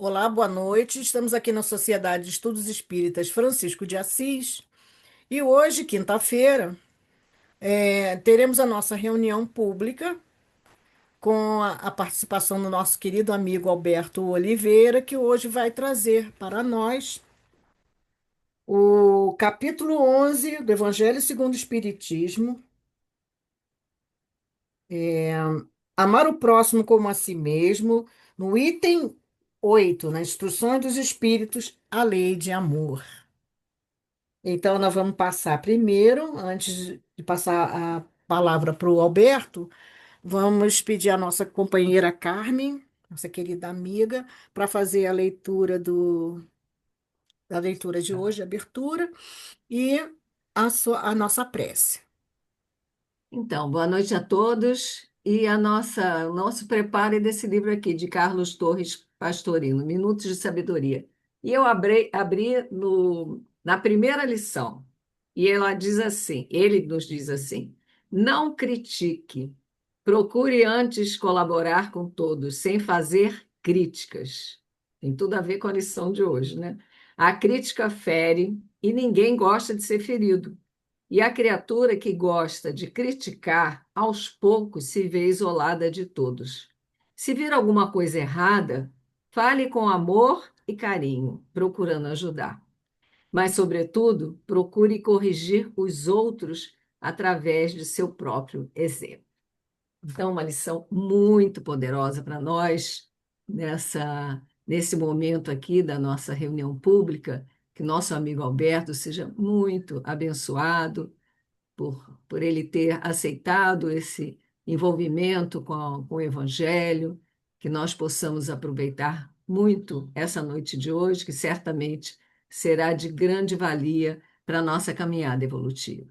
Olá, boa noite. Estamos aqui na Sociedade de Estudos Espíritas Francisco de Assis e hoje, quinta-feira, teremos a nossa reunião pública com a participação do nosso querido amigo Alberto Oliveira, que hoje vai trazer para nós o capítulo 11 do Evangelho segundo o Espiritismo, é, Amar o próximo como a si mesmo, no item 8, nas Instruções dos Espíritos, a Lei de Amor. Então, nós vamos passar primeiro, antes de passar a palavra para o Alberto, vamos pedir à nossa companheira Carmen, nossa querida amiga, para fazer a leitura da leitura de hoje, a abertura, e a nossa prece. Então, boa noite a todos. E o nosso preparo desse livro aqui, de Carlos Torres Pastorino, Minutos de Sabedoria. E eu abri na primeira lição. E ela diz assim, ele nos diz assim: não critique, procure antes colaborar com todos, sem fazer críticas. Tem tudo a ver com a lição de hoje, né? A crítica fere e ninguém gosta de ser ferido. E a criatura que gosta de criticar, aos poucos se vê isolada de todos. Se vir alguma coisa errada, fale com amor e carinho, procurando ajudar. Mas, sobretudo, procure corrigir os outros através de seu próprio exemplo. Então, uma lição muito poderosa para nós nesse momento aqui da nossa reunião pública. Que nosso amigo Alberto seja muito abençoado por ele ter aceitado esse envolvimento com o Evangelho, que nós possamos aproveitar muito essa noite de hoje, que certamente será de grande valia para a nossa caminhada evolutiva.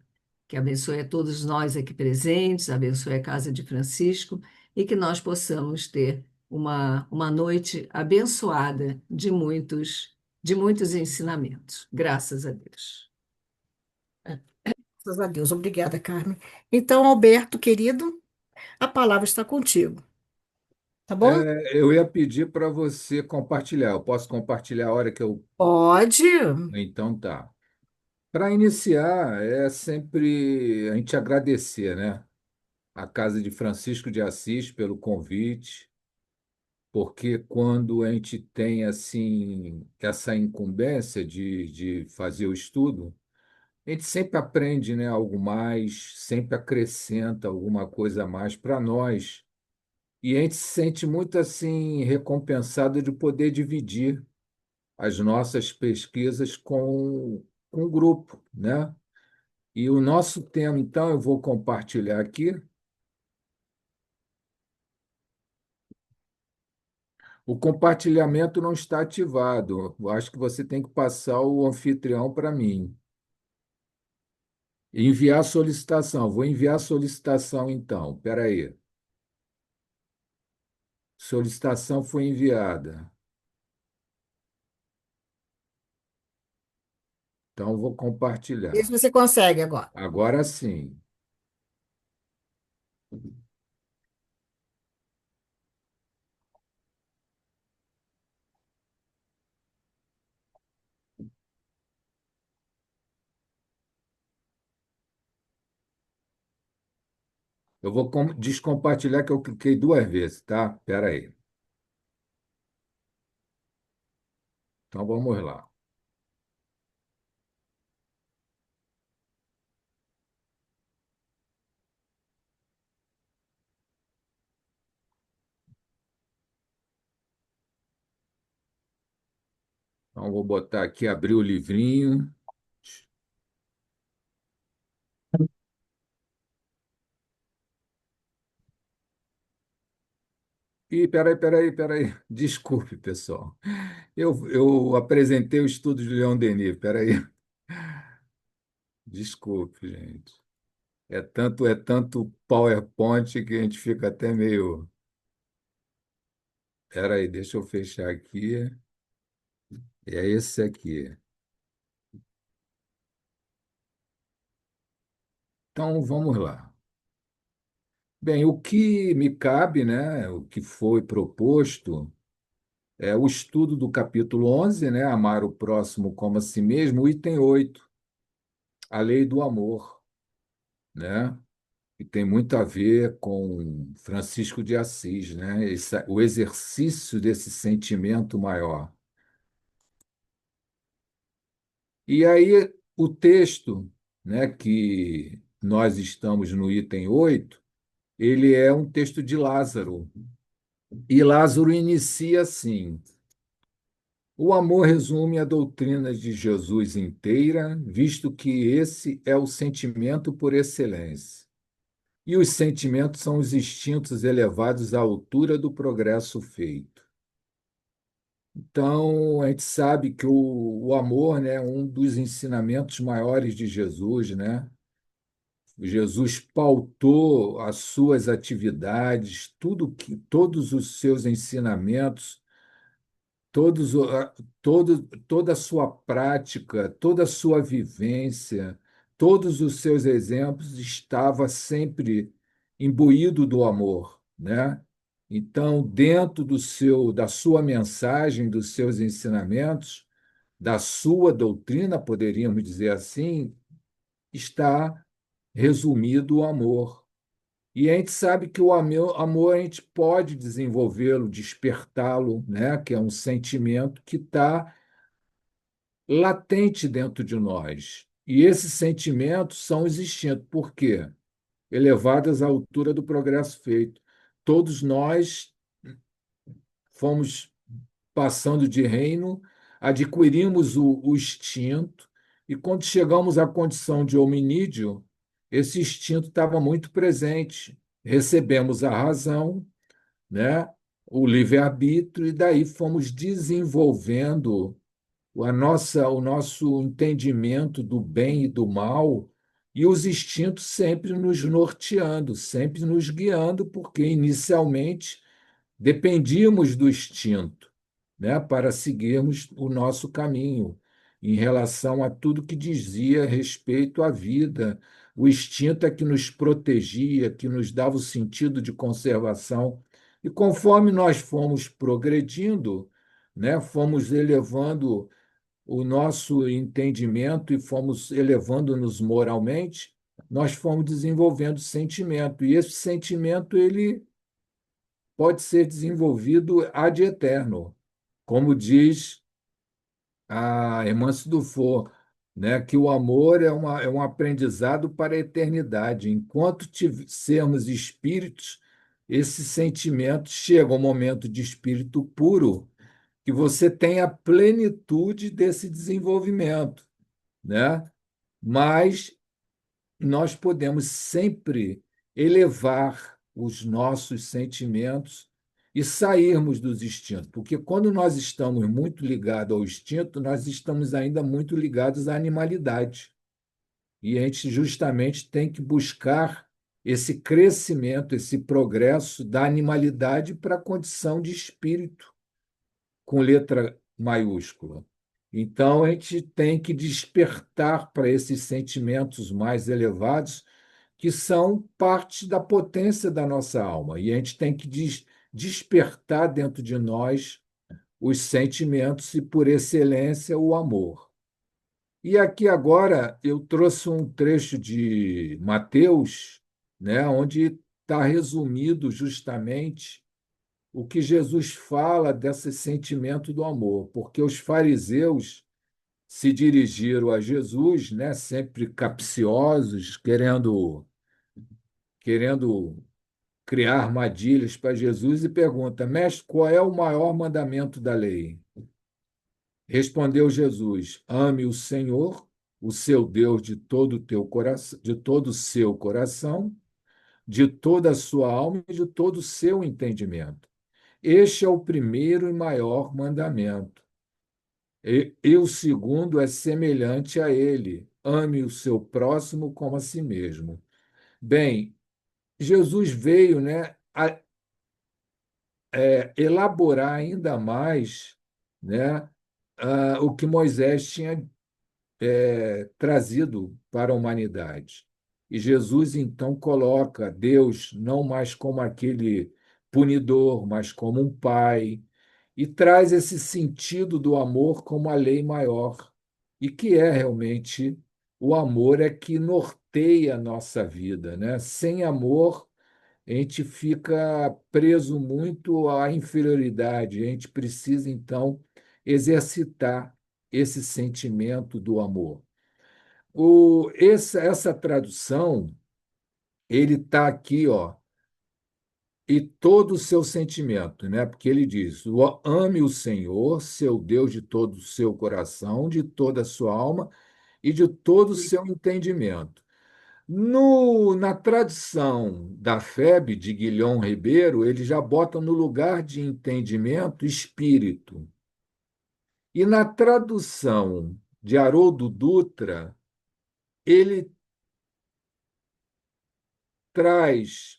Que abençoe a todos nós aqui presentes, abençoe a Casa de Francisco e que nós possamos ter uma noite abençoada de muitos ensinamentos. Graças a Deus. Graças a Deus. Obrigada, Carmen. Então, Alberto, querido, a palavra está contigo, tá bom? Eu ia pedir para você compartilhar. Eu posso compartilhar a hora que eu. Pode. Então tá. Para iniciar, é sempre a gente agradecer, né? A Casa de Francisco de Assis pelo convite, porque quando a gente tem assim essa incumbência de fazer o estudo, a gente sempre aprende, né, algo mais, sempre acrescenta alguma coisa a mais para nós. E a gente se sente muito assim recompensado de poder dividir as nossas pesquisas com o grupo, né? E o nosso tema, então, eu vou compartilhar aqui. O compartilhamento não está ativado. Eu acho que você tem que passar o anfitrião para mim. Enviar solicitação. Vou enviar solicitação, então. Espera aí. Solicitação foi enviada. Então, eu vou Vê se compartilhar. você consegue agora. Agora sim. Eu vou descompartilhar que eu cliquei duas vezes, tá? Espera aí. Então, vamos lá. Então, vou botar aqui, abrir o livrinho. E peraí. Desculpe, pessoal. Eu apresentei o estudo de Leon Denis. Peraí. Desculpe, gente. É tanto PowerPoint que a gente fica até meio. Peraí, deixa eu fechar aqui. É esse aqui. Então, vamos lá. Bem, o que me cabe, né? O que foi proposto É o estudo do capítulo 11, né? Amar o próximo como a si mesmo, o item 8, a lei do amor, né? E tem muito a ver com Francisco de Assis, né? O exercício desse sentimento maior. E aí o texto, né, que nós estamos no item 8, ele é um texto de Lázaro. E Lázaro inicia assim: o amor resume a doutrina de Jesus inteira, visto que esse é o sentimento por excelência. E os sentimentos são os instintos elevados à altura do progresso feito. Então, a gente sabe que o amor, né, é um dos ensinamentos maiores de Jesus, né? Jesus pautou as suas atividades, todos os seus ensinamentos, todos, toda a sua prática, toda a sua vivência, todos os seus exemplos estava sempre imbuído do amor, né? Então, dentro da sua mensagem, dos seus ensinamentos, da sua doutrina, poderíamos dizer assim, está resumido o amor. E a gente sabe que o amor a gente pode desenvolvê-lo, despertá-lo, né? Que é um sentimento que está latente dentro de nós. E esses sentimentos são os instintos. Por quê? Elevados à altura do progresso feito. Todos nós fomos passando de reino, adquirimos o instinto, e quando chegamos à condição de hominídeo, esse instinto estava muito presente. Recebemos a razão, né? O livre-arbítrio, e daí fomos desenvolvendo o nosso entendimento do bem e do mal, e os instintos sempre nos norteando, sempre nos guiando, porque inicialmente dependíamos do instinto, né, para seguirmos o nosso caminho em relação a tudo que dizia respeito à vida. O instinto é que nos protegia, que nos dava o sentido de conservação. E conforme nós fomos progredindo, né, fomos elevando o nosso entendimento e fomos elevando-nos moralmente, nós fomos desenvolvendo sentimento. E esse sentimento ele pode ser desenvolvido ad eterno, como diz a Hermance Dufour, né, que o amor é um aprendizado para a eternidade. Enquanto sermos espíritos, esse sentimento chega ao momento de espírito puro, que você tem a plenitude desse desenvolvimento, né? Mas nós podemos sempre elevar os nossos sentimentos e sairmos dos instintos, porque quando nós estamos muito ligados ao instinto, nós estamos ainda muito ligados à animalidade. E a gente justamente tem que buscar esse crescimento, esse progresso da animalidade para a condição de espírito, com letra maiúscula. Então, a gente tem que despertar para esses sentimentos mais elevados, que são parte da potência da nossa alma. E a gente tem que despertar dentro de nós os sentimentos e, por excelência, o amor. E aqui agora eu trouxe um trecho de Mateus, né, onde está resumido justamente o que Jesus fala desse sentimento do amor, porque os fariseus se dirigiram a Jesus, né, sempre capciosos, querendo criar armadilhas para Jesus, e pergunta: Mestre, qual é o maior mandamento da lei? Respondeu Jesus: ame o Senhor, o seu Deus, de todo o teu coração, de todo o seu coração, de toda a sua alma e de todo o seu entendimento. Este é o primeiro e maior mandamento. E o segundo é semelhante a ele: ame o seu próximo como a si mesmo. Bem, Jesus veio, né, elaborar ainda mais, né, o que Moisés tinha trazido para a humanidade. E Jesus então coloca Deus não mais como aquele punidor, mas como um pai, e traz esse sentido do amor como a lei maior, e que é realmente o amor é que norteia a nossa vida, né? Sem amor, a gente fica preso muito à inferioridade. A gente precisa, então, exercitar esse sentimento do amor. Essa tradução, ele está aqui, ó, e todo o seu sentimento, né? Porque ele diz: ame o Senhor, seu Deus, de todo o seu coração, de toda a sua alma e de todo o seu entendimento. Na tradição da FEB, de Guilhom Ribeiro, ele já bota no lugar de entendimento espírito. E na tradução de Haroldo Dutra, ele traz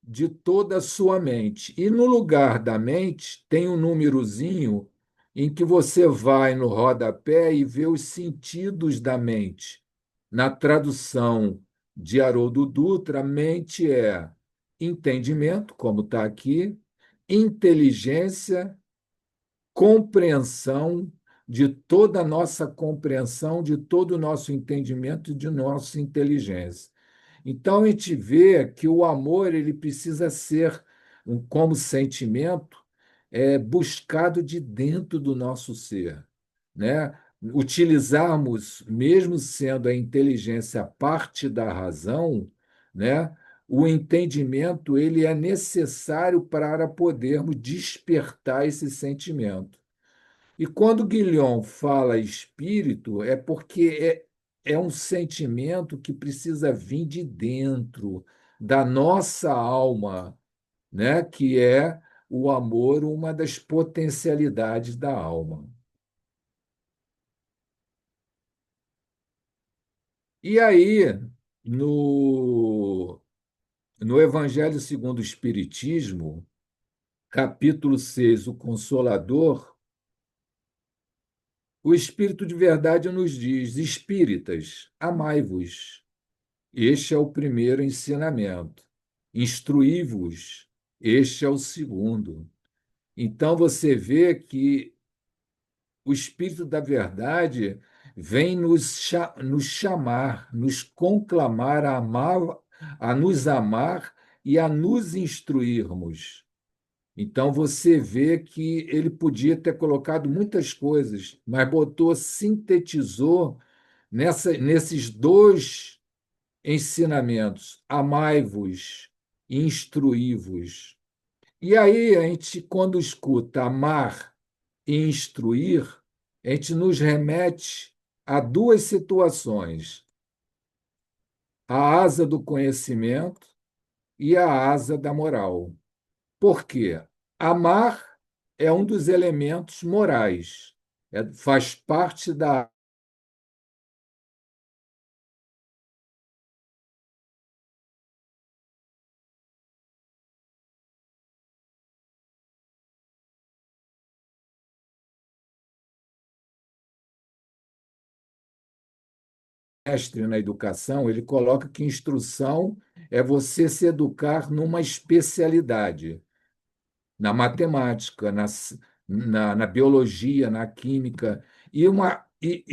de toda a sua mente. E no lugar da mente tem um númerozinho em que você vai no rodapé e vê os sentidos da mente. Na tradução de Haroldo Dutra, mente é entendimento, como está aqui, inteligência, compreensão de toda a nossa compreensão, de todo o nosso entendimento e de nossa inteligência. Então a gente vê que o amor ele precisa ser, como sentimento, buscado de dentro do nosso ser, né? Utilizarmos, mesmo sendo a inteligência parte da razão, né? O entendimento ele é necessário para podermos despertar esse sentimento. E quando Guilhom fala espírito, é porque é um sentimento que precisa vir de dentro da nossa alma, né? Que é o amor, uma das potencialidades da alma. E aí, no, no Evangelho segundo o Espiritismo, capítulo 6, o Consolador, o Espírito de verdade nos diz: espíritas, amai-vos. Este é o primeiro ensinamento. Instruí-vos. Este é o segundo. Então você vê que o Espírito da Verdade vem nos chamar, nos conclamar a amar, a nos amar e a nos instruirmos. Então você vê que ele podia ter colocado muitas coisas, mas botou, sintetizou nesses dois ensinamentos: amai-vos, instruí-vos. E aí a gente, quando escuta amar e instruir, a gente nos remete a duas situações: a asa do conhecimento e a asa da moral. Por quê? Amar é um dos elementos morais, faz parte da mestre na educação, ele coloca que instrução é você se educar numa especialidade, na matemática, na biologia, na química, e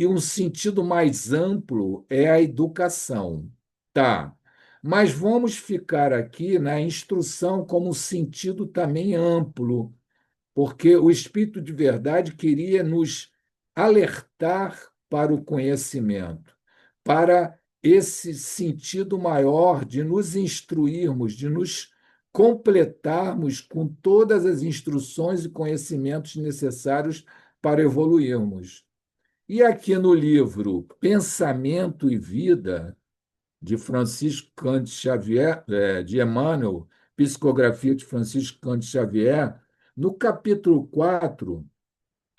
um sentido mais amplo é a educação. Tá. Mas vamos ficar aqui na instrução como um sentido também amplo, porque o Espírito de Verdade queria nos alertar para o conhecimento, para esse sentido maior de nos instruirmos, de nos completarmos com todas as instruções e conhecimentos necessários para evoluirmos. E aqui no livro Pensamento e Vida, de Francisco Cândido Xavier, de Emmanuel, Psicografia de Francisco Cândido Xavier, no capítulo 4,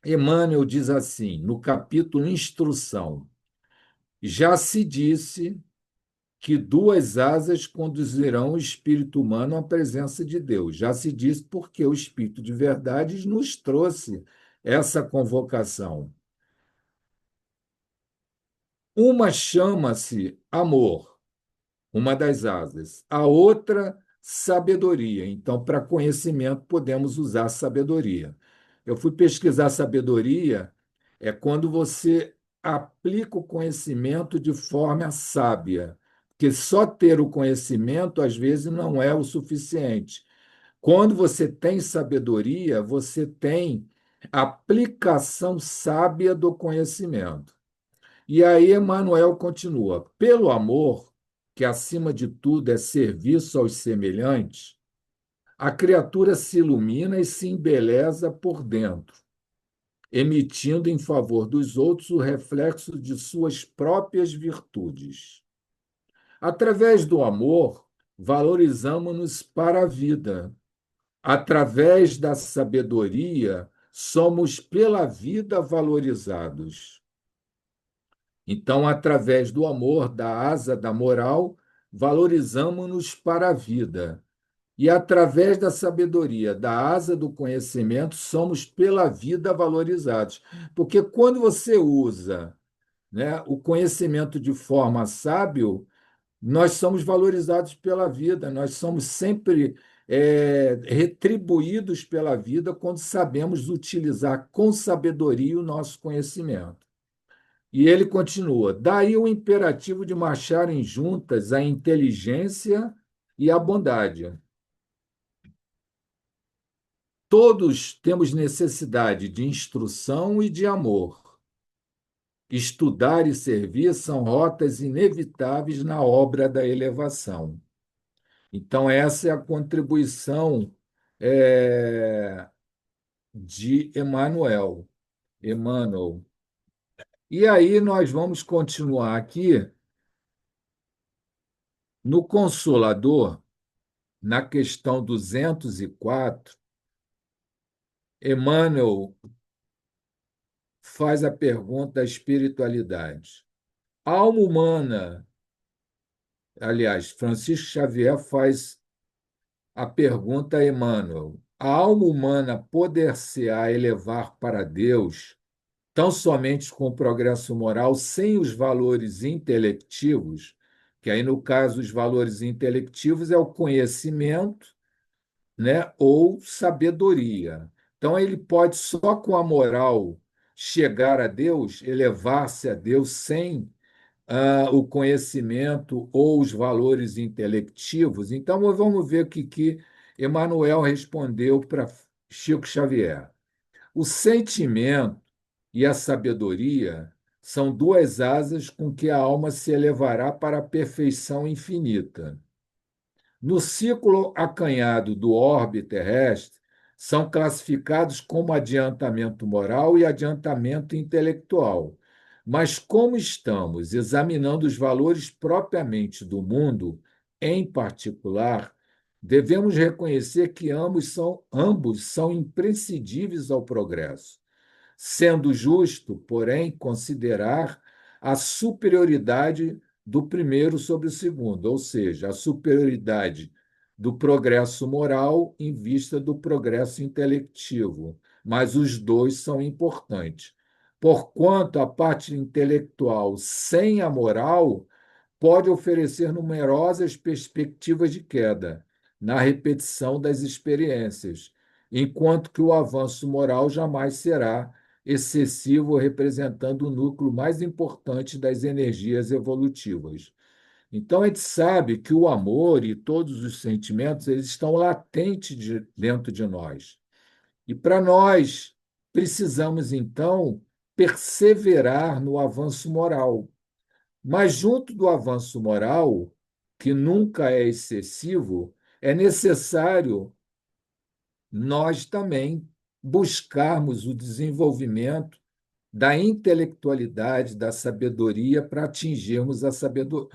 Emmanuel diz assim, no capítulo Instrução: já se disse que duas asas conduzirão o espírito humano à presença de Deus. Já se disse porque o Espírito de Verdade nos trouxe essa convocação. Uma chama-se amor, uma das asas. A outra, sabedoria. Então, para conhecimento, podemos usar sabedoria. Eu fui pesquisar sabedoria, é quando você aplica o conhecimento de forma sábia, porque só ter o conhecimento às vezes não é o suficiente. Quando você tem sabedoria, você tem aplicação sábia do conhecimento. E aí Emmanuel continua: pelo amor, que acima de tudo é serviço aos semelhantes, a criatura se ilumina e se embeleza por dentro, emitindo em favor dos outros o reflexo de suas próprias virtudes. Através do amor, valorizamos-nos para a vida. Através da sabedoria, somos pela vida valorizados. Então, através do amor, da asa da moral, valorizamos-nos para a vida. E através da sabedoria, da asa do conhecimento, somos pela vida valorizados. Porque quando você usa, né, o conhecimento de forma sábio, nós somos valorizados pela vida, nós somos sempre retribuídos pela vida quando sabemos utilizar com sabedoria o nosso conhecimento. E ele continua: daí o imperativo de marcharem juntas a inteligência e a bondade. Todos temos necessidade de instrução e de amor. Estudar e servir são rotas inevitáveis na obra da elevação. Então, essa é a contribuição é, de Emmanuel. Emmanuel. E aí nós vamos continuar aqui no Consolador, na questão 204. Emmanuel faz a pergunta da espiritualidade. A alma humana, aliás, Francisco Xavier faz a pergunta a Emmanuel: a alma humana poder-se-á elevar para Deus tão somente com o progresso moral, sem os valores intelectivos, que aí, no caso, os valores intelectivos é o conhecimento, né, ou sabedoria. Então, ele pode só com a moral chegar a Deus, elevar-se a Deus sem o conhecimento ou os valores intelectivos. Então, vamos ver o que Emmanuel respondeu para Chico Xavier. O sentimento e a sabedoria são duas asas com que a alma se elevará para a perfeição infinita. No ciclo acanhado do orbe terrestre, são classificados como adiantamento moral e adiantamento intelectual. Mas, como estamos examinando os valores propriamente do mundo, em particular, devemos reconhecer que ambos são imprescindíveis ao progresso, sendo justo, porém, considerar a superioridade do primeiro sobre o segundo, ou seja, a superioridade do progresso moral em vista do progresso intelectivo. Mas os dois são importantes. Porquanto a parte intelectual sem a moral pode oferecer numerosas perspectivas de queda na repetição das experiências, enquanto que o avanço moral jamais será excessivo, representando o núcleo mais importante das energias evolutivas. Então, a gente sabe que o amor e todos os sentimentos eles estão latentes dentro de nós. E para nós, precisamos, então, perseverar no avanço moral. Mas, junto do avanço moral, que nunca é excessivo, é necessário nós também buscarmos o desenvolvimento da intelectualidade, da sabedoria para atingirmos a sabedoria.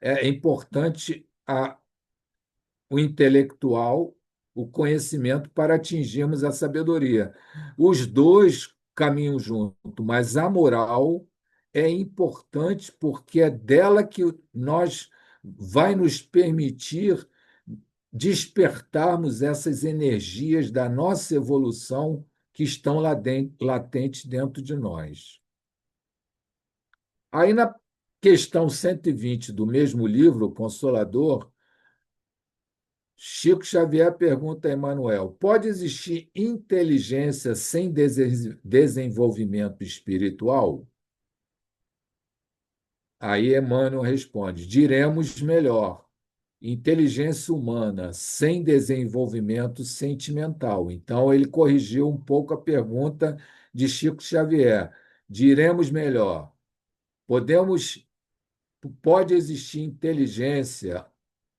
É importante o intelectual, o conhecimento para atingirmos a sabedoria. Os dois caminham junto, mas a moral é importante porque é dela que nós vai nos permitir despertarmos essas energias da nossa evolução que estão lá dentro, latentes dentro de nós. Aí, na questão 120 do mesmo livro, o Consolador, Chico Xavier pergunta a Emmanuel: pode existir inteligência sem desenvolvimento espiritual? Aí Emmanuel responde: diremos melhor, inteligência humana sem desenvolvimento sentimental. Então, ele corrigiu um pouco a pergunta de Chico Xavier. Diremos melhor, podemos, pode existir inteligência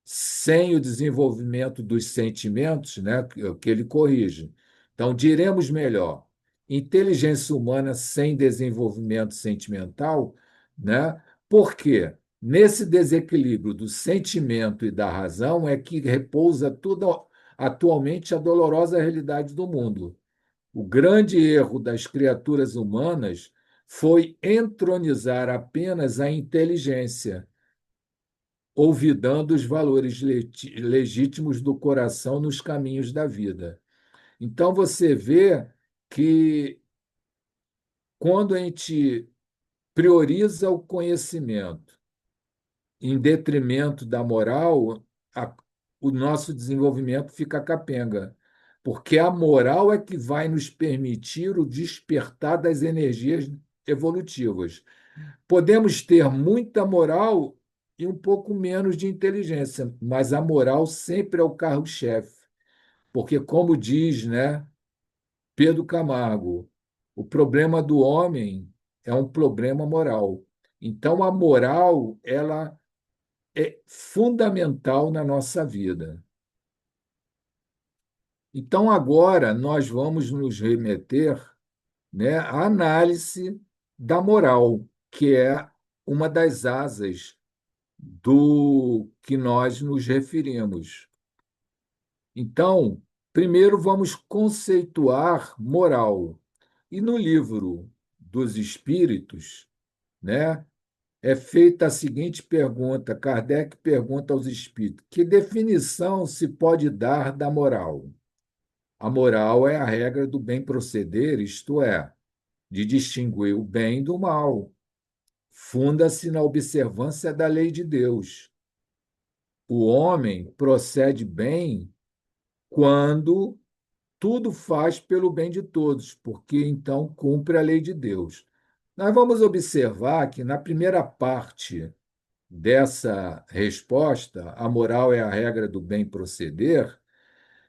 sem o desenvolvimento dos sentimentos, né, que ele corrige. Então, diremos melhor, inteligência humana sem desenvolvimento sentimental, né? Por quê? Nesse desequilíbrio do sentimento e da razão é que repousa tudo atualmente a dolorosa realidade do mundo. O grande erro das criaturas humanas foi entronizar apenas a inteligência, olvidando os valores legítimos do coração nos caminhos da vida. Então você vê que quando a gente prioriza o conhecimento em detrimento da moral, a- o nosso desenvolvimento fica capenga, porque a moral é que vai nos permitir o despertar das energias evolutivas. Podemos ter muita moral e um pouco menos de inteligência, mas a moral sempre é o carro-chefe, porque, como diz, né, Pedro Camargo, o problema do homem é um problema moral. Então, a moral, ela é fundamental na nossa vida. Então, agora, nós vamos nos remeter, né, à análise da moral, que é uma das asas do que nós nos referimos. Então, primeiro vamos conceituar moral. E no livro dos Espíritos, né, é feita a seguinte pergunta: Kardec pergunta aos espíritos: que definição se pode dar da moral? A moral é a regra do bem proceder, isto é, de distinguir o bem do mal. Funda-se na observância da lei de Deus. O homem procede bem quando tudo faz pelo bem de todos, porque então cumpre a lei de Deus. Nós vamos observar que na primeira parte dessa resposta, a moral é a regra do bem proceder,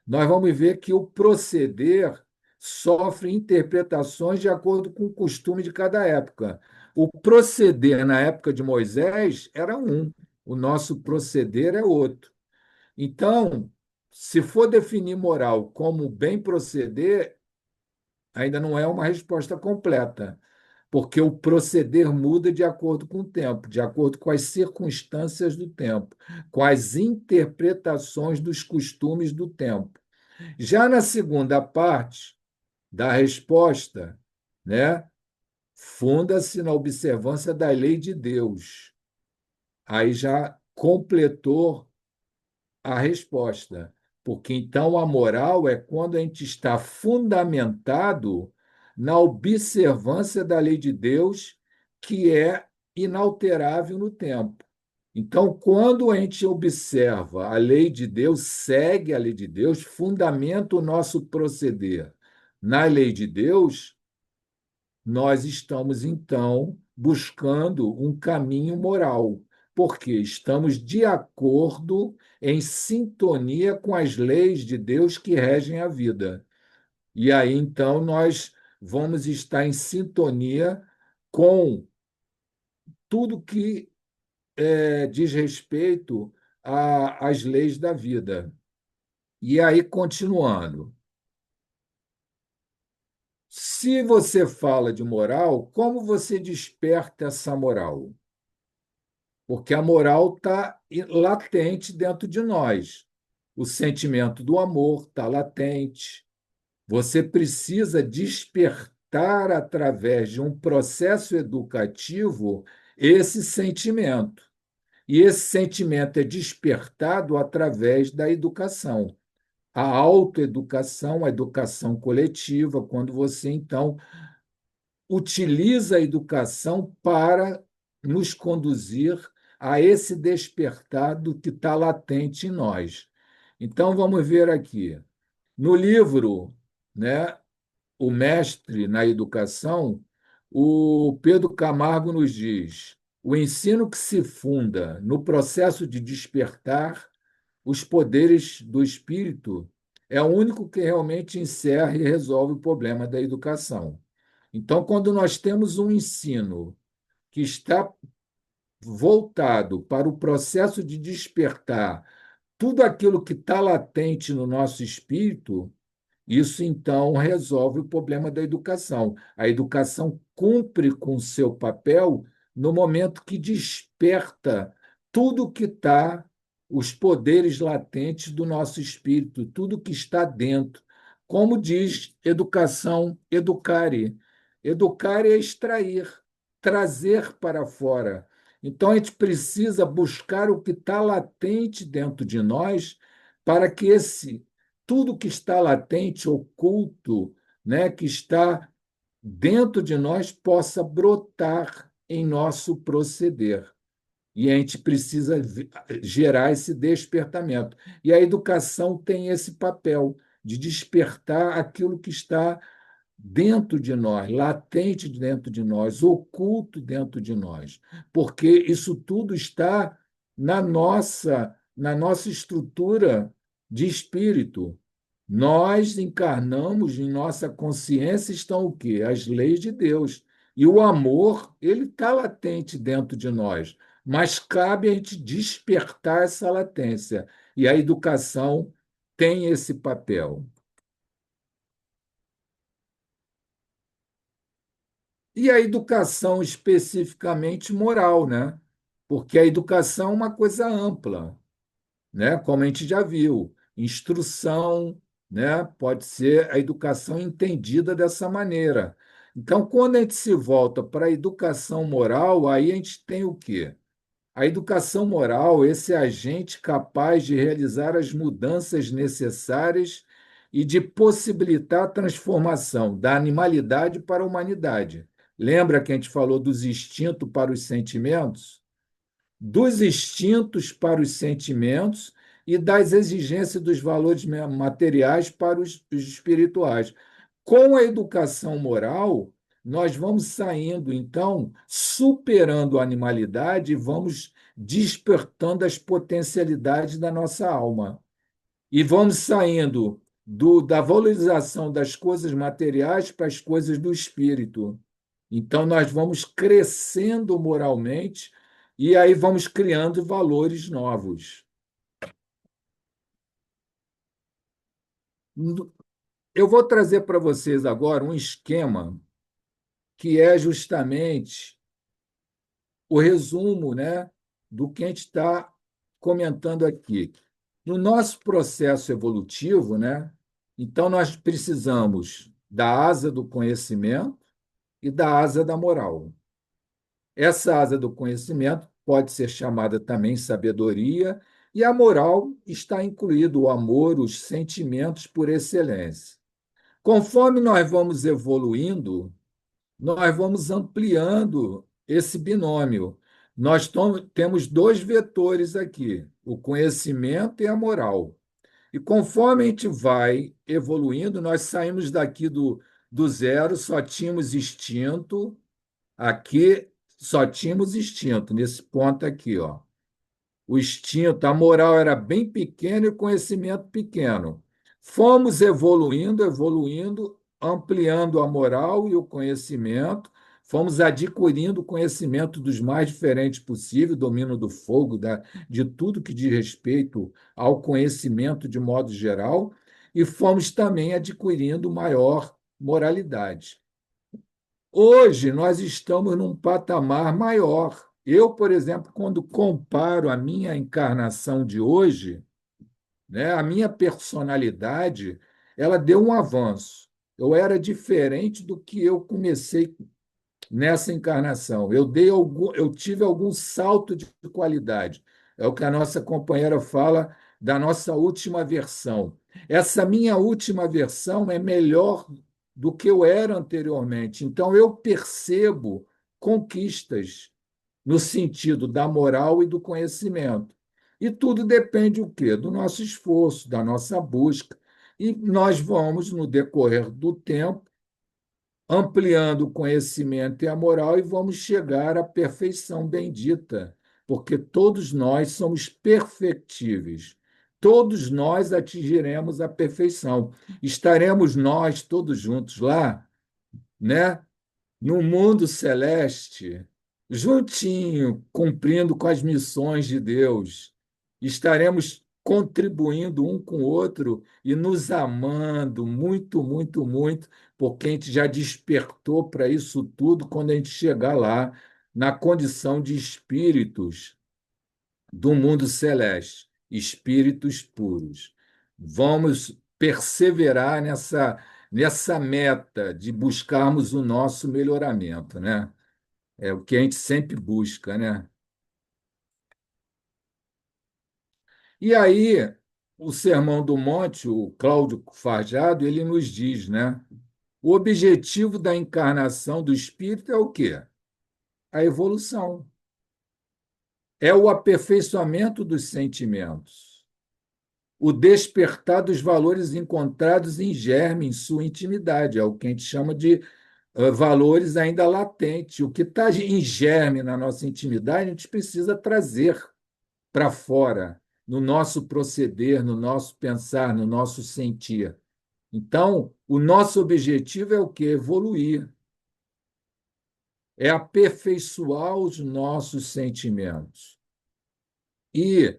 nós vamos ver que o proceder sofre interpretações de acordo com o costume de cada época. O proceder na época de Moisés era um, o nosso proceder é outro. Então, se for definir moral como bem proceder, ainda não é uma resposta completa, porque o proceder muda de acordo com o tempo, de acordo com as circunstâncias do tempo, com as interpretações dos costumes do tempo. Já na segunda parte da resposta, né, funda-se na observância da lei de Deus. Aí já completou a resposta, porque então a moral é quando a gente está fundamentado na observância da lei de Deus, que é inalterável no tempo. Então, quando a gente observa a lei de Deus, segue a lei de Deus, fundamenta o nosso proceder na lei de Deus, nós estamos, então, buscando um caminho moral, porque estamos de acordo, em sintonia com as leis de Deus que regem a vida. E aí, então, nós vamos estar em sintonia com tudo que diz respeito às leis da vida. E aí, continuando. Se você fala de moral, como você desperta essa moral? Porque a moral está latente dentro de nós. O sentimento do amor está latente. Você precisa despertar através de um processo educativo esse sentimento. E esse sentimento é despertado através da educação. A autoeducação, a educação coletiva, quando você, então, utiliza a educação para nos conduzir a esse despertar do que está latente em nós. Então, vamos ver aqui. No livro, né, O Mestre na Educação, o Pedro Camargo nos diz: o ensino que se funda no processo de despertar os poderes do espírito é o único que realmente encerra e resolve o problema da educação. Então, quando nós temos um ensino que está voltado para o processo de despertar tudo aquilo que está latente no nosso espírito, isso então resolve o problema da educação. A educação cumpre com seu papel no momento que desperta tudo que está, os poderes latentes do nosso espírito, tudo que está dentro. Como diz educação, educare. Educar é extrair, trazer para fora. Então a gente precisa buscar o que está latente dentro de nós para que esse tudo que está latente, oculto, né, que está dentro de nós, possa brotar em nosso proceder. E a gente precisa gerar esse despertamento. E a educação tem esse papel de despertar aquilo que está dentro de nós, latente dentro de nós, oculto dentro de nós, porque isso tudo está na nossa estrutura de espírito. Nós encarnamos em nossa consciência estão o quê? As leis de Deus. E o amor, ele está latente dentro de nós, mas cabe a gente despertar essa latência. E a educação tem esse papel. E a educação especificamente moral, né? Porque a educação é uma coisa ampla, né? Como a gente já viu, instrução, né? Pode ser a educação entendida dessa maneira. Então, quando a gente se volta para a educação moral, aí a gente tem o quê? A educação moral, esse agente capaz de realizar as mudanças necessárias e de possibilitar a transformação da animalidade para a humanidade. Lembra que a gente falou dos instintos para os sentimentos? Dos instintos para os sentimentos e das exigências dos valores materiais para os espirituais. Com a educação moral, nós vamos saindo, então, superando a animalidade e vamos despertando as potencialidades da nossa alma. E vamos saindo da valorização das coisas materiais para as coisas do espírito. Então, nós vamos crescendo moralmente e aí vamos criando valores novos. Eu vou trazer para vocês agora um esquema que é justamente o resumo, né, do que a gente está comentando aqui. No nosso processo evolutivo, né, então nós precisamos da asa do conhecimento e da asa da moral. Essa asa do conhecimento pode ser chamada também sabedoria, e a moral está incluído o amor, os sentimentos por excelência. Conforme nós vamos evoluindo, nós vamos ampliando esse binômio. Nós temos dois vetores aqui, o conhecimento e a moral. E conforme a gente vai evoluindo, nós saímos daqui do zero, só tínhamos instinto, aqui só tínhamos instinto, nesse ponto aqui, ó. O instinto, a moral era bem pequena e o conhecimento pequeno. Fomos evoluindo, evoluindo, ampliando a moral e o conhecimento, fomos adquirindo o conhecimento dos mais diferentes possíveis, domínio do fogo, de tudo que diz respeito ao conhecimento de modo geral, e fomos também adquirindo maior moralidade. Hoje nós estamos num patamar maior. Eu, por exemplo, quando comparo a minha encarnação de hoje, né, a minha personalidade, ela deu um avanço. Eu era diferente do que eu comecei nessa encarnação. Eu tive algum salto de qualidade. É o que a nossa companheira fala da nossa última versão. Essa minha última versão é melhor do que eu era anteriormente. Então, eu percebo conquistas no sentido da moral e do conhecimento. E tudo depende o quê? Do nosso esforço, da nossa busca. E nós vamos, no decorrer do tempo, ampliando o conhecimento e a moral e vamos chegar à perfeição bendita, porque todos nós somos perfectíveis. Todos nós atingiremos a perfeição. Estaremos nós todos juntos lá, né? No mundo celeste, juntinho, cumprindo com as missões de Deus, estaremos contribuindo um com o outro e nos amando muito, muito, muito, porque a gente já despertou para isso tudo quando a gente chegar lá, na condição de espíritos do mundo celeste, espíritos puros. Vamos perseverar nessa meta de buscarmos o nosso melhoramento, né? É o que a gente sempre busca, né? E aí, o Sermão do Monte, o Cláudio Farjado, ele nos diz, né? O objetivo da encarnação do espírito é o quê? A evolução. É o aperfeiçoamento dos sentimentos, o despertar dos valores encontrados em germe, em sua intimidade, é o que a gente chama de valores ainda latentes. O que está em germe na nossa intimidade, a gente precisa trazer para fora, no nosso proceder, no nosso pensar, no nosso sentir. Então, o nosso objetivo é o quê? Evoluir, é aperfeiçoar os nossos sentimentos. E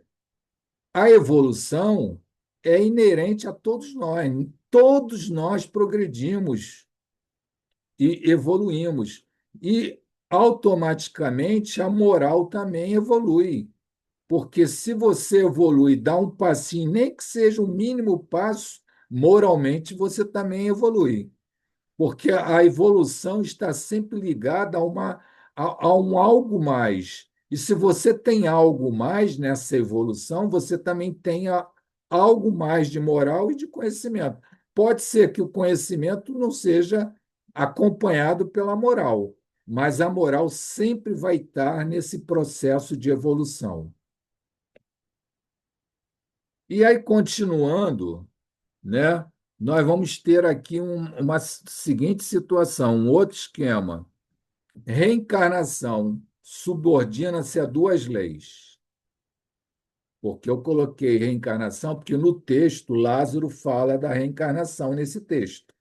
a evolução é inerente a todos nós. Todos nós progredimos e evoluímos. E automaticamente a moral também evolui. Porque se você evolui, dá um passinho, nem que seja um mínimo passo, moralmente você também evolui. Porque a evolução está sempre ligada a um algo mais. E se você tem algo mais nessa evolução, você também tenha algo mais de moral e de conhecimento. Pode ser que o conhecimento não seja acompanhado pela moral, mas a moral sempre vai estar nesse processo de evolução. E aí, continuando, né, nós vamos ter aqui uma seguinte situação, um outro esquema. Reencarnação subordina-se a duas leis. Porque eu coloquei reencarnação, porque no texto Lázaro fala da reencarnação nesse texto,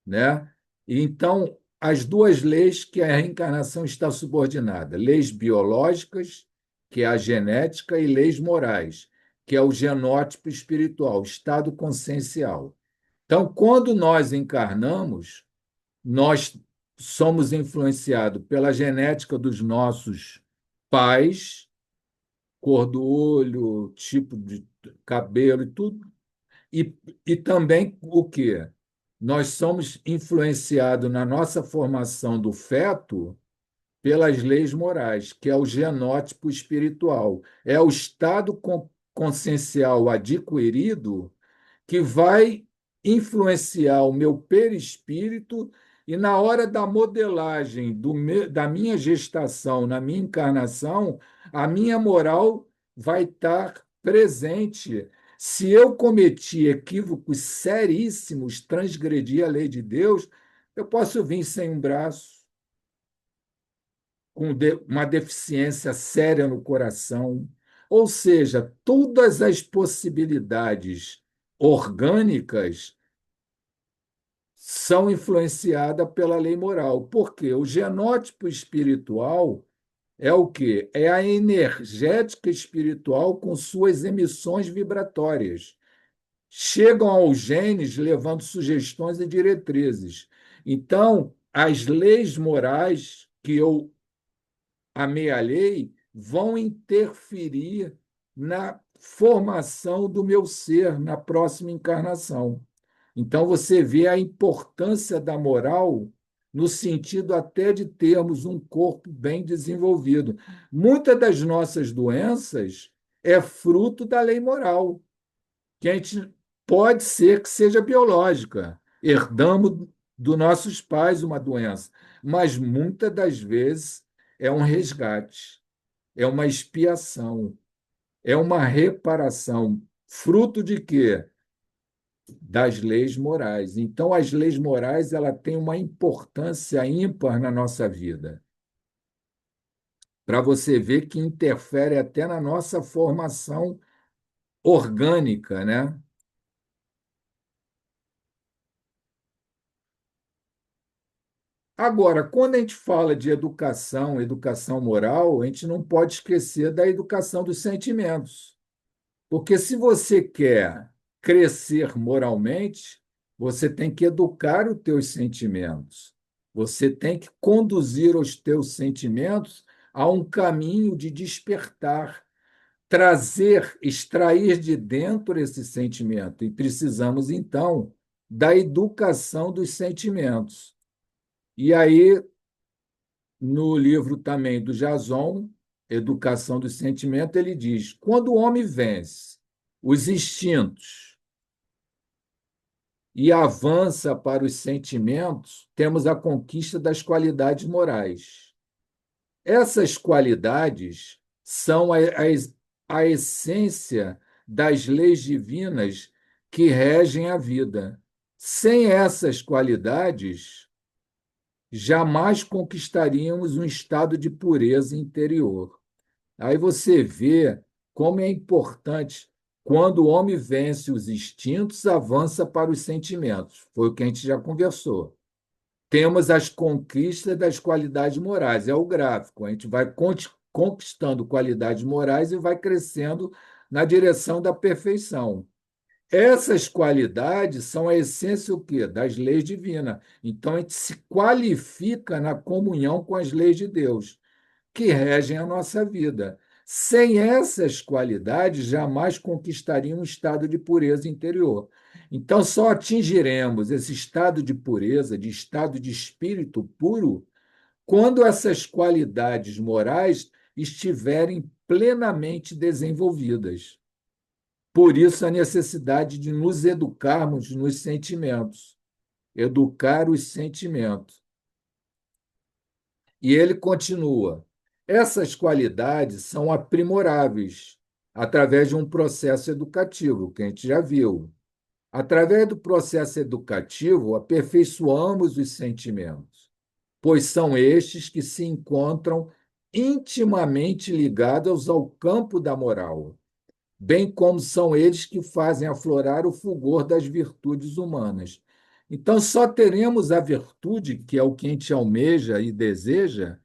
né? E então, as duas leis que a reencarnação está subordinada, leis biológicas, que é a genética, e leis morais, que é o genótipo espiritual, estado consciencial. Então, quando nós encarnamos, nós somos influenciados pela genética dos nossos pais, cor do olho, tipo de cabelo e tudo, e, e também o quê? Nós somos influenciados na nossa formação do feto pelas leis morais, que é o genótipo espiritual. É o estado consciencial adquirido que vai influenciar o meu perispírito e na hora da modelagem da minha gestação, na minha encarnação, a minha moral vai estar presente. Se eu cometi equívocos seríssimos, transgredi a lei de Deus, eu posso vir sem um braço, com uma deficiência séria no coração. Ou seja, todas as possibilidades orgânicas são influenciadas pela lei moral. Por quê? O genótipo espiritual é o quê? É a energética espiritual com suas emissões vibratórias. Chegam aos genes levando sugestões e diretrizes. Então, as leis morais que eu amealhei vão interferir na formação do meu ser na próxima encarnação. Então, você vê a importância da moral no sentido até de termos um corpo bem desenvolvido. Muitas das nossas doenças é fruto da lei moral, que a gente pode ser que seja biológica. Herdamos dos nossos pais uma doença, mas muitas das vezes é um resgate, é uma expiação. É uma reparação. Fruto de quê? Das leis morais. Então, as leis morais ela têm uma importância ímpar na nossa vida, para você ver que interfere até na nossa formação orgânica, né? Agora, quando a gente fala de educação, educação moral, a gente não pode esquecer da educação dos sentimentos. Porque se você quer crescer moralmente, você tem que educar os teus sentimentos. Você tem que conduzir os teus sentimentos a um caminho de despertar, trazer, extrair de dentro esse sentimento. E precisamos, então, da educação dos sentimentos. E aí, no livro também do Jason, Educação do Sentimento, ele diz: quando o homem vence os instintos e avança para os sentimentos, temos a conquista das qualidades morais. Essas qualidades são a essência das leis divinas que regem a vida. Sem essas qualidades, jamais conquistaríamos um estado de pureza interior. Aí você vê como é importante quando o homem vence os instintos, avança para os sentimentos. Foi o que a gente já conversou. Temos as conquistas das qualidades morais, é o gráfico. A gente vai conquistando qualidades morais e vai crescendo na direção da perfeição. Essas qualidades são a essência o quê? Das leis divinas. Então a gente se qualifica na comunhão com as leis de Deus que regem a nossa vida. Sem essas qualidades, jamais conquistaríamos um estado de pureza interior. Então, só atingiremos esse estado de pureza, de estado de espírito puro, quando essas qualidades morais estiverem plenamente desenvolvidas. Por isso, a necessidade de nos educarmos nos sentimentos, educar os sentimentos. E ele continua: essas qualidades são aprimoráveis através de um processo educativo, que a gente já viu. Através do processo educativo, aperfeiçoamos os sentimentos, pois são estes que se encontram intimamente ligados ao campo da moral, bem como são eles que fazem aflorar o fulgor das virtudes humanas. Então, só teremos a virtude, que é o que a gente almeja e deseja,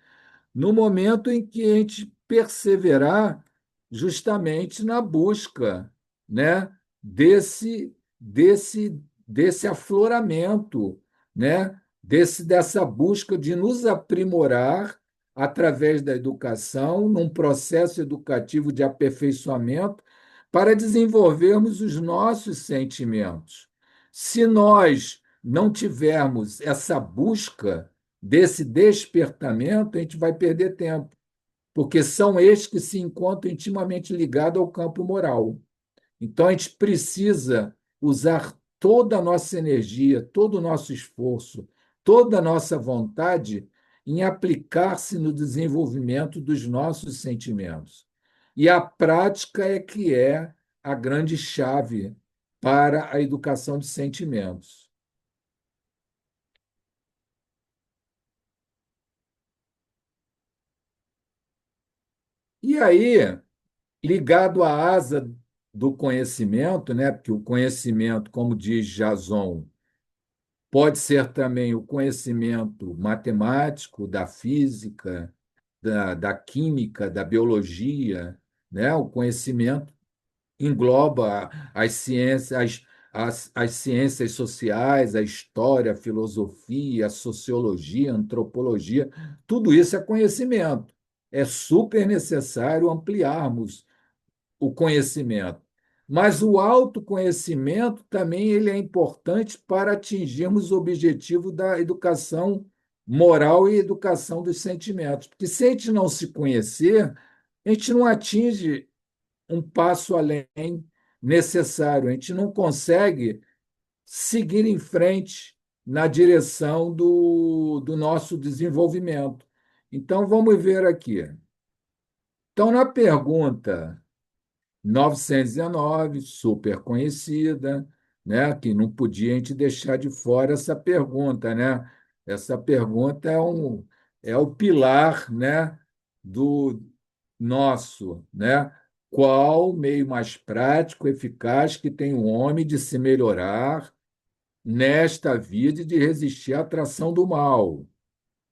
no momento em que a gente perseverar justamente na busca, né, desse afloramento, né, dessa busca de nos aprimorar através da educação, num processo educativo de aperfeiçoamento, para desenvolvermos os nossos sentimentos. Se nós não tivermos essa busca, desse despertamento, a gente vai perder tempo, porque são estes que se encontram intimamente ligados ao campo moral. Então, a gente precisa usar toda a nossa energia, todo o nosso esforço, toda a nossa vontade em aplicar-se no desenvolvimento dos nossos sentimentos. E a prática é que é a grande chave para a educação de sentimentos. E aí, ligado à asa do conhecimento, né? Porque o conhecimento, como diz Jason, pode ser também o conhecimento matemático, da física, da química, da biologia, né? O conhecimento engloba as ciências, as ciências sociais, a história, a filosofia, a sociologia, a antropologia, tudo isso é conhecimento. É super necessário ampliarmos o conhecimento. Mas o autoconhecimento também ele é importante para atingirmos o objetivo da educação moral e educação dos sentimentos. Porque se a gente não se conhecer, a gente não atinge um passo além necessário, a gente não consegue seguir em frente na direção do nosso desenvolvimento. Então, vamos ver aqui. Então, na pergunta 919, super conhecida, né? Que não podia a gente deixar de fora essa pergunta, né? Essa pergunta é o pilar, né, do nosso, né? Qual o meio mais prático, eficaz que tem o homem de se melhorar nesta vida e de resistir à atração do mal?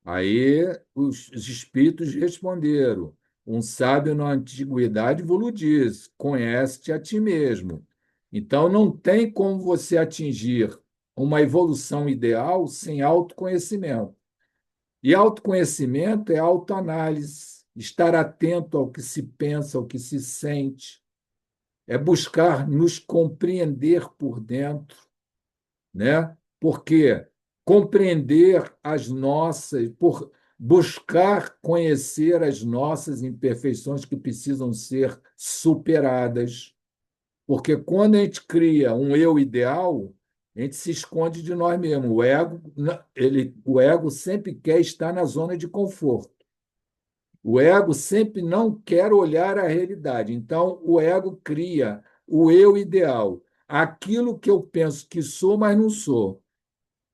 Aí os espíritos responderam: um sábio na antiguidade vos diz, conhece-te a ti mesmo. Então não tem como você atingir uma evolução ideal sem autoconhecimento. E autoconhecimento é autoanálise, estar atento ao que se pensa, ao que se sente, é buscar nos compreender por dentro, né? Porque compreender as nossas, por buscar conhecer as nossas imperfeições que precisam ser superadas. Porque quando a gente cria um eu ideal, a gente se esconde de nós mesmos. O ego sempre quer estar na zona de conforto. O ego sempre não quer olhar a realidade. Então, o ego cria o eu ideal, aquilo que eu penso que sou, mas não sou.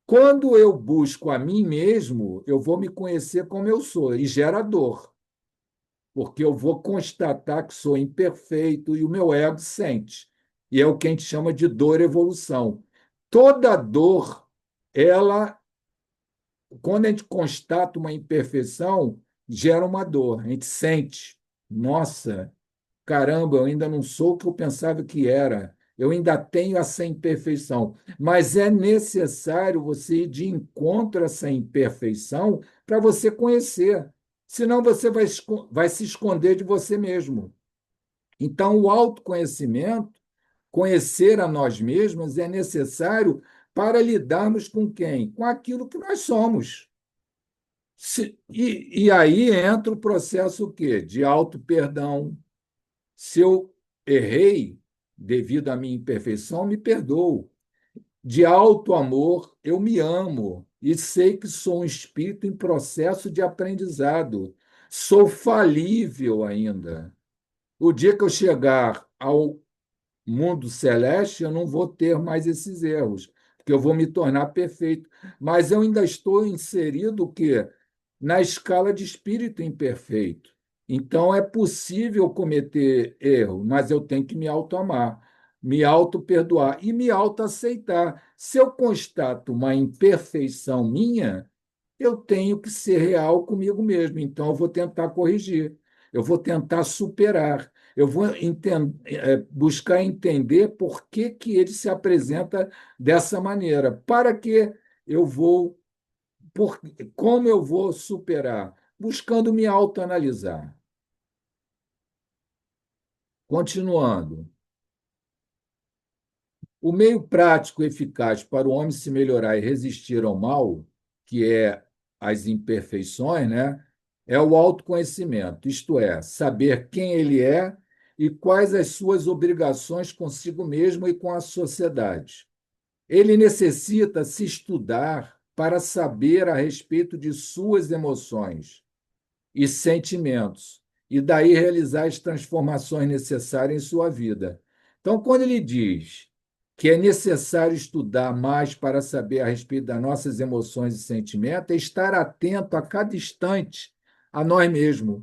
Quando eu busco a mim mesmo, eu vou me conhecer como eu sou e gera dor, porque eu vou constatar que sou imperfeito e o meu ego sente. E é o que a gente chama de dor-evolução. Toda dor, ela, quando a gente constata uma imperfeição, gera uma dor. A gente sente, nossa, caramba, eu ainda não sou o que eu pensava que era. Eu ainda tenho essa imperfeição. Mas é necessário você ir de encontro a essa imperfeição para você conhecer. Senão você vai se esconder de você mesmo. Então, o autoconhecimento, conhecer a nós mesmos, é necessário para lidarmos com quem? Com aquilo que nós somos. E aí entra o processo o quê? De auto-perdão. Se eu errei devido à minha imperfeição, me perdoo. De alto amor, eu me amo e sei que sou um espírito em processo de aprendizado. Sou falível ainda. O dia que eu chegar ao mundo celeste, eu não vou ter mais esses erros, porque eu vou me tornar perfeito. Mas eu ainda estou inserido o quê? Na escala de espírito imperfeito. Então é possível cometer erro, mas eu tenho que me auto-amar, me auto-perdoar e me auto-aceitar. Se eu constato uma imperfeição minha, eu tenho que ser real comigo mesmo. Então, eu vou tentar corrigir, eu vou tentar superar, eu vou buscar entender por que, que ele se apresenta dessa maneira, para que eu vou, por, como eu vou superar? Buscando me autoanalisar. Continuando. O meio prático e eficaz para o homem se melhorar e resistir ao mal, que é as imperfeições, né, é o autoconhecimento, isto é, saber quem ele é e quais as suas obrigações consigo mesmo e com a sociedade. Ele necessita se estudar para saber a respeito de suas emoções e sentimentos, e daí realizar as transformações necessárias em sua vida. Então, quando ele diz que é necessário estudar mais para saber a respeito das nossas emoções e sentimentos, é estar atento a cada instante a nós mesmos.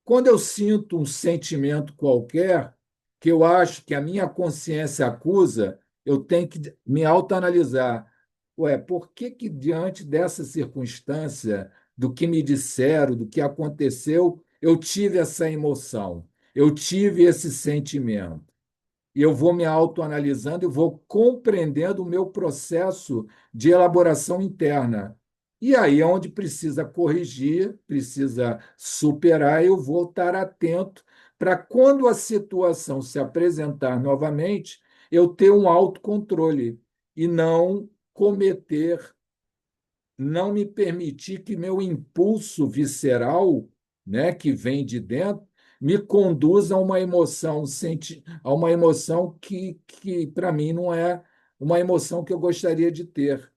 Quando eu sinto um sentimento qualquer, que eu acho que a minha consciência acusa, eu tenho que me autoanalisar. Ué, por que que diante dessa circunstância, do que me disseram, do que aconteceu, eu tive essa emoção, eu tive esse sentimento? E eu vou me autoanalisando e vou compreendendo o meu processo de elaboração interna. E aí, onde precisa corrigir, precisa superar, eu vou estar atento para quando a situação se apresentar novamente, eu ter um autocontrole e não cometer, não me permitir que meu impulso visceral, né, que vem de dentro, me conduza a uma emoção, a uma emoção que para mim não é uma emoção que eu gostaria de ter.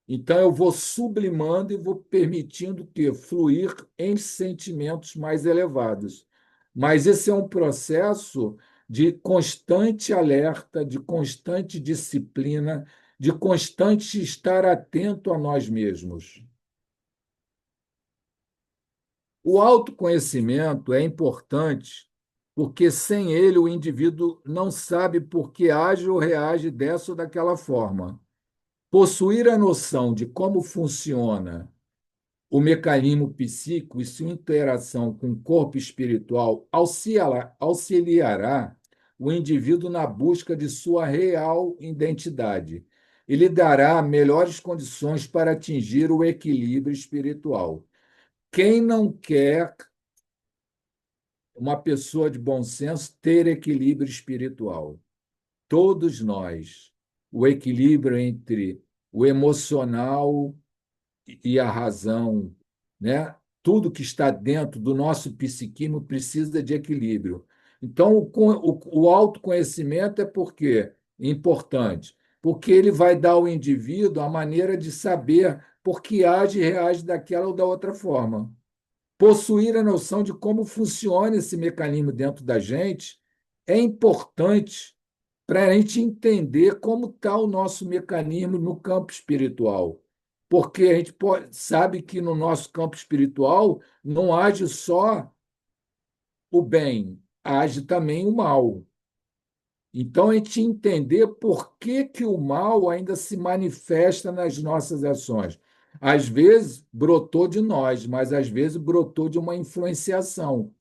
Então eu vou sublimando e vou permitindo que fluir em sentimentos mais elevados. Mas esse é um processo de constante alerta, de constante disciplina, de constante estar atento a nós mesmos. O autoconhecimento é importante porque sem ele o indivíduo não sabe por que age ou reage dessa ou daquela forma. Possuir a noção de como funciona o mecanismo psíquico e sua interação com o corpo espiritual auxiliará o indivíduo na busca de sua real identidade e lhe dará melhores condições para atingir o equilíbrio espiritual. Quem não quer, uma pessoa de bom senso, ter equilíbrio espiritual? Todos nós. O equilíbrio entre o emocional e a razão, né? Tudo que está dentro do nosso psiquismo precisa de equilíbrio. Então, o autoconhecimento é por quê? Importante, porque ele vai dar ao indivíduo a maneira de saber por que age e reage daquela ou da outra forma. Possuir a noção de como funciona esse mecanismo dentro da gente é importante para a gente entender como está o nosso mecanismo no campo espiritual. Porque a gente sabe que no nosso campo espiritual não age só o bem, age também o mal. Então, a gente entender por que, que o mal ainda se manifesta nas nossas ações. Às vezes brotou de nós, mas às vezes brotou de uma influenciação.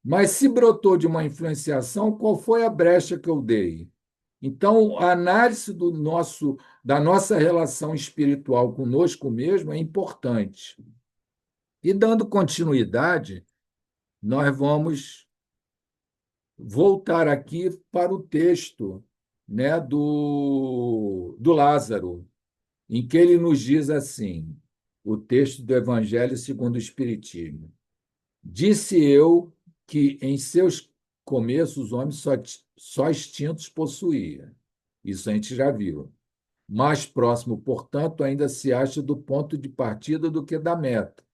Mas se brotou de uma influenciação, qual foi a brecha que eu dei? Então, a análise da nossa relação espiritual conosco mesmo é importante. E dando continuidade, nós vamos voltar aqui para o texto, né, do Lázaro, em que ele nos diz assim, o texto do Evangelho segundo o Espiritismo. Disse eu que em seus começos os homens só instintos possuía. Isso a gente já viu. Mais próximo, portanto, ainda se acha do ponto de partida do que da meta,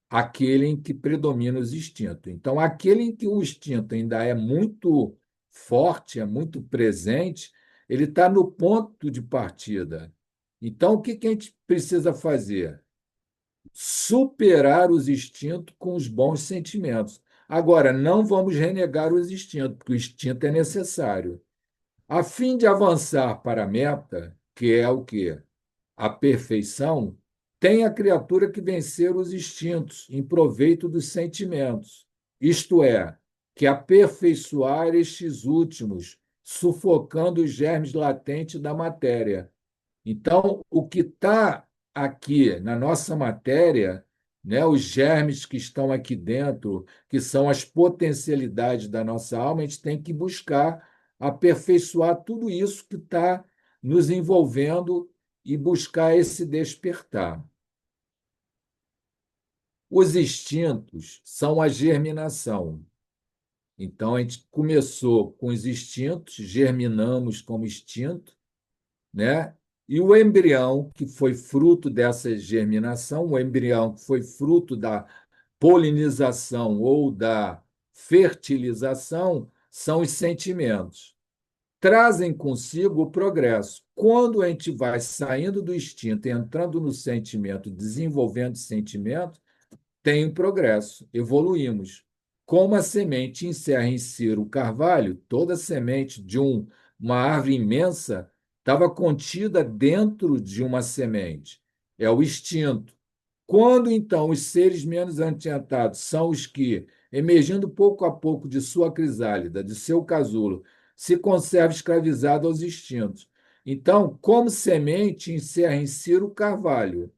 aquele em que predomina os instintos. Então, aquele em que o instinto ainda é muito forte, é muito presente, ele está no ponto de partida. Então, o que que a gente precisa fazer? Superar os instintos com os bons sentimentos. Agora, não vamos renegar os instintos, porque o instinto é necessário. A fim de avançar para a meta, que é o quê? A perfeição, tem a criatura que vencer os instintos em proveito dos sentimentos, isto é, que aperfeiçoar estes últimos, sufocando os germes latentes da matéria. Então, o que está aqui na nossa matéria, né, os germes que estão aqui dentro, que são as potencialidades da nossa alma, a gente tem que buscar aperfeiçoar tudo isso que está nos envolvendo e buscar esse despertar. Os instintos são a germinação. Então, a gente começou com os instintos, germinamos como instinto, né? E o embrião, que foi fruto dessa germinação, o embrião que foi fruto da polinização ou da fertilização, são os sentimentos. Trazem consigo o progresso. Quando a gente vai saindo do instinto, entrando no sentimento, desenvolvendo sentimento, tem o progresso, evoluímos. Como a semente encerra em Ciro Carvalho, toda semente de uma árvore imensa estava contida dentro de uma semente. É o instinto. Quando, então, os seres menos adiantados são os que, emergindo pouco a pouco de sua crisálida, de seu casulo, se conservam escravizados aos instintos. Então, como semente, encerra em Ciro Carvalho,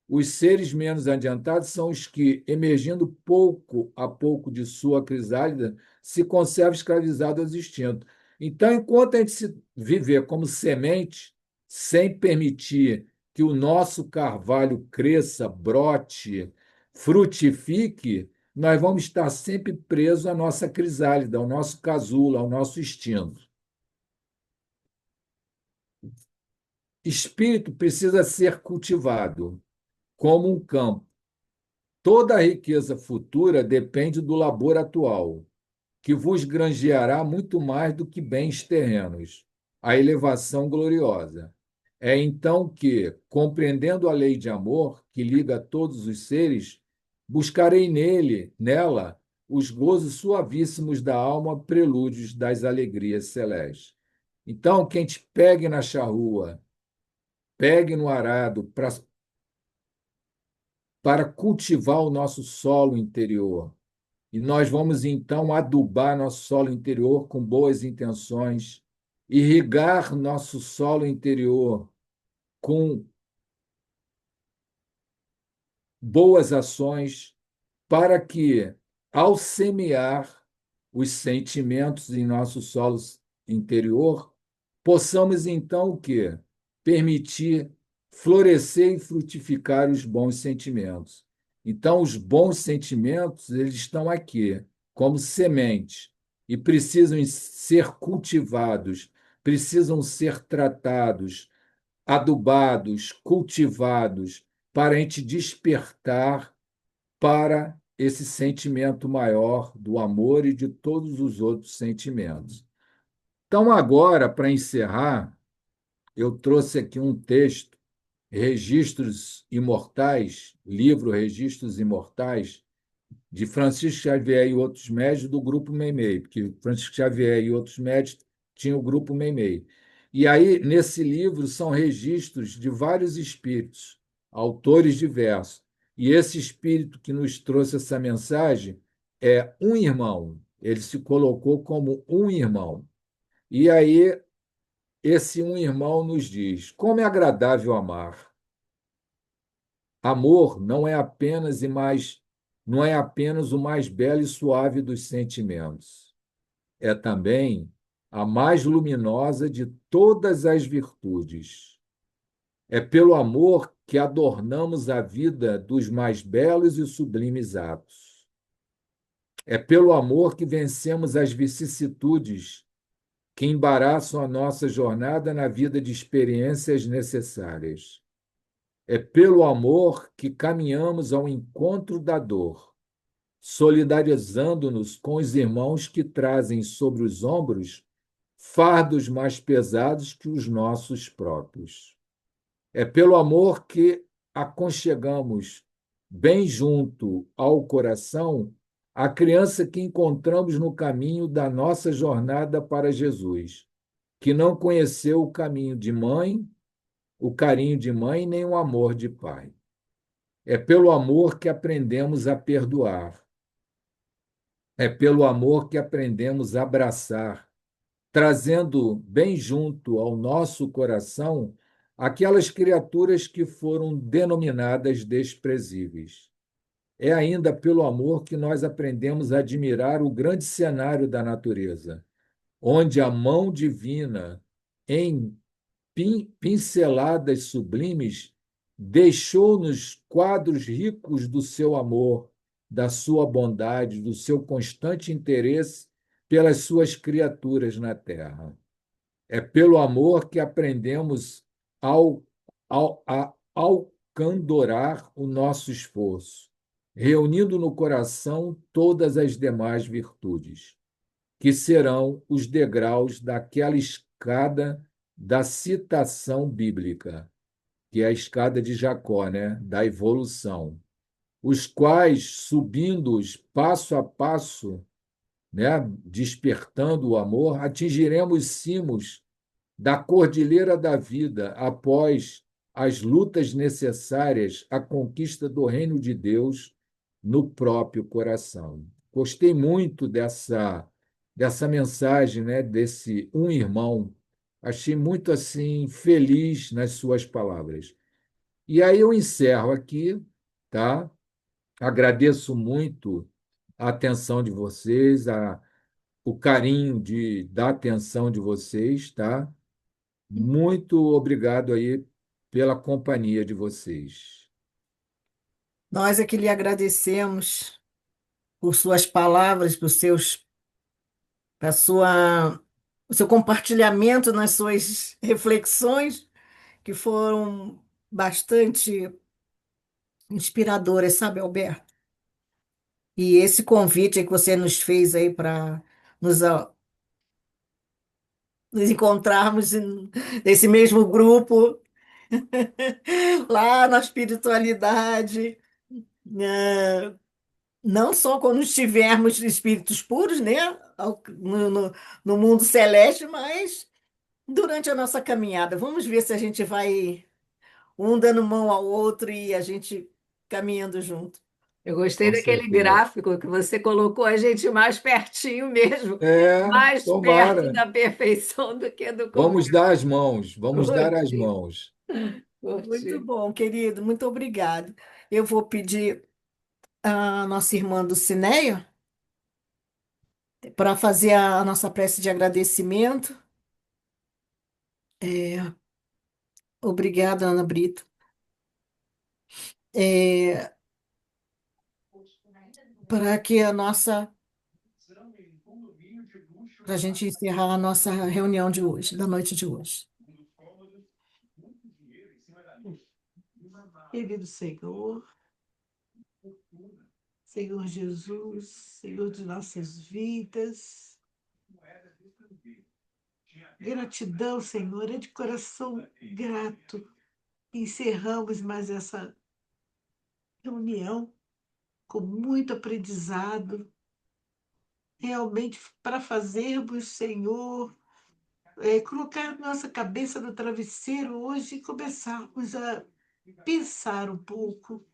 os seres menos adiantados são os que, emergindo pouco a pouco de sua crisálida, se conservam escravizados aos instintos. Então, enquanto a gente se viver como semente, sem permitir que o nosso carvalho cresça, brote, frutifique, nós vamos estar sempre presos à nossa crisálida, ao nosso casulo, ao nosso instinto. Espírito precisa ser cultivado como um campo. Toda a riqueza futura depende do labor atual. que vos granjeará muito mais do que bens terrenos, a elevação gloriosa. É então que, compreendendo a lei de amor que liga todos os seres, buscarei nela, os gozos suavíssimos da alma, prelúdios das alegrias celestes. Então, quem te pegue na charrua, pegue no arado para cultivar o nosso solo interior. E nós vamos então adubar nosso solo interior com boas intenções, irrigar nosso solo interior com boas ações, para que, ao semear os sentimentos em nosso solo interior, possamos então o quê? Permitir florescer e frutificar os bons sentimentos. Então, os bons sentimentos, eles estão aqui como sementes e precisam ser cultivados, precisam ser tratados, adubados, cultivados, para a gente despertar para esse sentimento maior do amor e de todos os outros sentimentos. Então, agora, para encerrar, eu trouxe aqui um texto, Registros Imortais, livro Registros Imortais, de Francisco Xavier e outros médios do grupo Meimei, porque Francisco Xavier e outros médios tinham o grupo Meimei. E aí, nesse livro, são registros de vários espíritos, autores diversos. E esse espírito que nos trouxe essa mensagem é um irmão. Ele se colocou como um irmão. E aí, esse um irmão nos diz: como é agradável amar. Amor não é apenas o mais belo e suave dos sentimentos. É também a mais luminosa de todas as virtudes. É pelo amor que adornamos a vida dos mais belos e sublimes atos. É pelo amor que vencemos as vicissitudes que embaraçam a nossa jornada na vida de experiências necessárias. É pelo amor que caminhamos ao encontro da dor, solidarizando-nos com os irmãos que trazem sobre os ombros fardos mais pesados que os nossos próprios. É pelo amor que aconchegamos bem junto ao coração a criança que encontramos no caminho da nossa jornada para Jesus, que não conheceu o caminho de mãe, o carinho de mãe, nem o amor de pai. É pelo amor que aprendemos a perdoar. É pelo amor que aprendemos a abraçar, trazendo bem junto ao nosso coração aquelas criaturas que foram denominadas desprezíveis. É ainda pelo amor que nós aprendemos a admirar o grande cenário da natureza, onde a mão divina, em pinceladas sublimes, deixou-nos quadros ricos do seu amor, da sua bondade, do seu constante interesse pelas suas criaturas na terra. É pelo amor que aprendemos a alcandorar o nosso esforço, reunindo no coração todas as demais virtudes, que serão os degraus daquela escada da citação bíblica, que é a escada de Jacó, né? Da evolução, os quais, subindo-os passo a passo, né? Despertando o amor, atingiremos cimos da cordilheira da vida após as lutas necessárias à conquista do reino de Deus no próprio coração. Gostei muito dessa mensagem, né, desse um irmão. Achei muito assim feliz nas suas palavras. E aí eu encerro aqui, tá? Agradeço muito a atenção de vocês, o carinho da atenção de vocês, tá? Muito obrigado aí pela companhia de vocês. Nós é que lhe agradecemos por suas palavras, sua, o seu compartilhamento nas suas reflexões, que foram bastante inspiradoras, sabe, Alberto? E esse convite que você nos fez aí para nos, nos encontrarmos nesse mesmo grupo, lá na espiritualidade, né? Não só quando estivermos espíritos puros, né? No mundo celeste, mas durante a nossa caminhada. Vamos ver se a gente vai um dando mão ao outro e a gente caminhando junto. Eu gostei Com daquele certeza. gráfico que você colocou a gente mais pertinho mesmo, É, mais perto tomara. da perfeição do que do começo. Vamos dar as mãos, vamos dar as Curti, mãos. Muito curti. bom, querido. Muito obrigado. Eu vou pedir a nossa irmã Dulcineia para fazer a nossa prece de agradecimento. É, obrigada, Ana Brito. É, para que a nossa, para a gente encerrar a nossa reunião de hoje, da noite de hoje. Querido Senhor, Senhor Jesus, Senhor de nossas vidas, gratidão, Senhor, é de coração grato. Encerramos mais essa reunião com muito aprendizado, realmente para fazermos, Senhor, colocar nossa cabeça no travesseiro hoje e começarmos a pensar um pouco,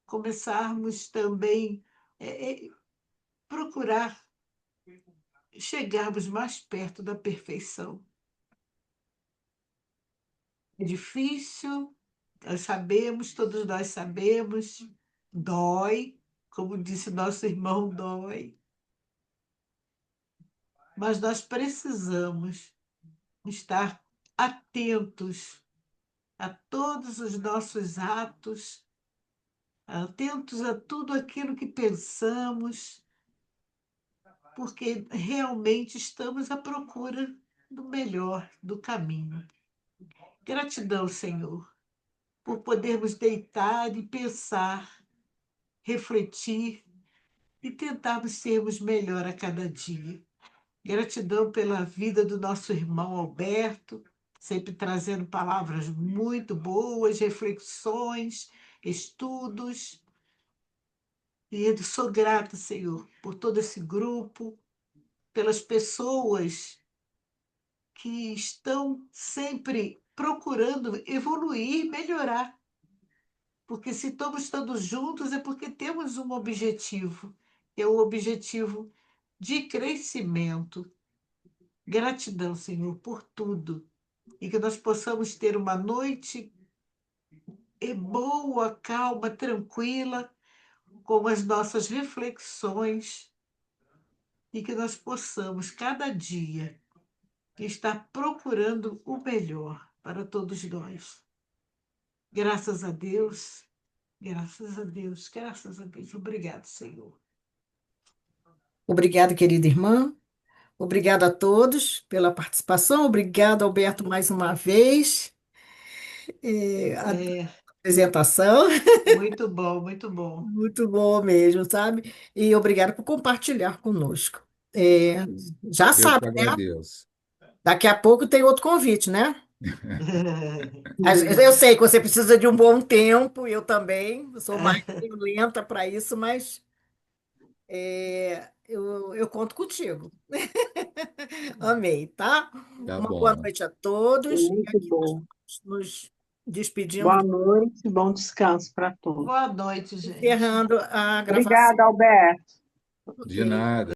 começarmos também procurar chegarmos mais perto da perfeição. É difícil, nós sabemos, todos nós sabemos, dói, como disse nosso irmão, dói, mas nós precisamos estar atentos a todos os nossos atos, atentos a tudo aquilo que pensamos, porque realmente estamos à procura do melhor, do caminho. Gratidão, Senhor, por podermos deitar e pensar, refletir e tentarmos sermos melhor a cada dia. Gratidão pela vida do nosso irmão Alberto, sempre trazendo palavras muito boas, reflexões, estudos. E eu sou grata, Senhor, por todo esse grupo, pelas pessoas que estão sempre procurando evoluir, melhorar. Porque se estamos todos juntos é porque temos um objetivo, é o objetivo de crescimento. Gratidão, Senhor, por tudo. E que nós possamos ter uma noite boa, calma, tranquila, com as nossas reflexões, e que nós possamos, cada dia, estar procurando o melhor para todos nós. Graças a Deus, graças a Deus, graças a Deus. Obrigado, Senhor. Obrigada, querida irmã. Obrigada a todos pela participação. Obrigada, Alberto, mais uma vez. A É, apresentação, muito bom, muito bom. muito boa mesmo, sabe? E obrigada por compartilhar conosco. É, já Eu sabe, que né? agradeço. Daqui a pouco tem outro convite, né? Eu sei que você precisa de um bom tempo, eu também. Eu sou mais lenta para isso, mas eu conto contigo. Amei, tá? Tá Uma boa bom. noite a todos. E Muito aqui nós bom. nos despedimos, Boa noite, bom descanso para todos. Boa noite, gente. encerrando a gravação. Obrigada, Alberto. Ok. De nada.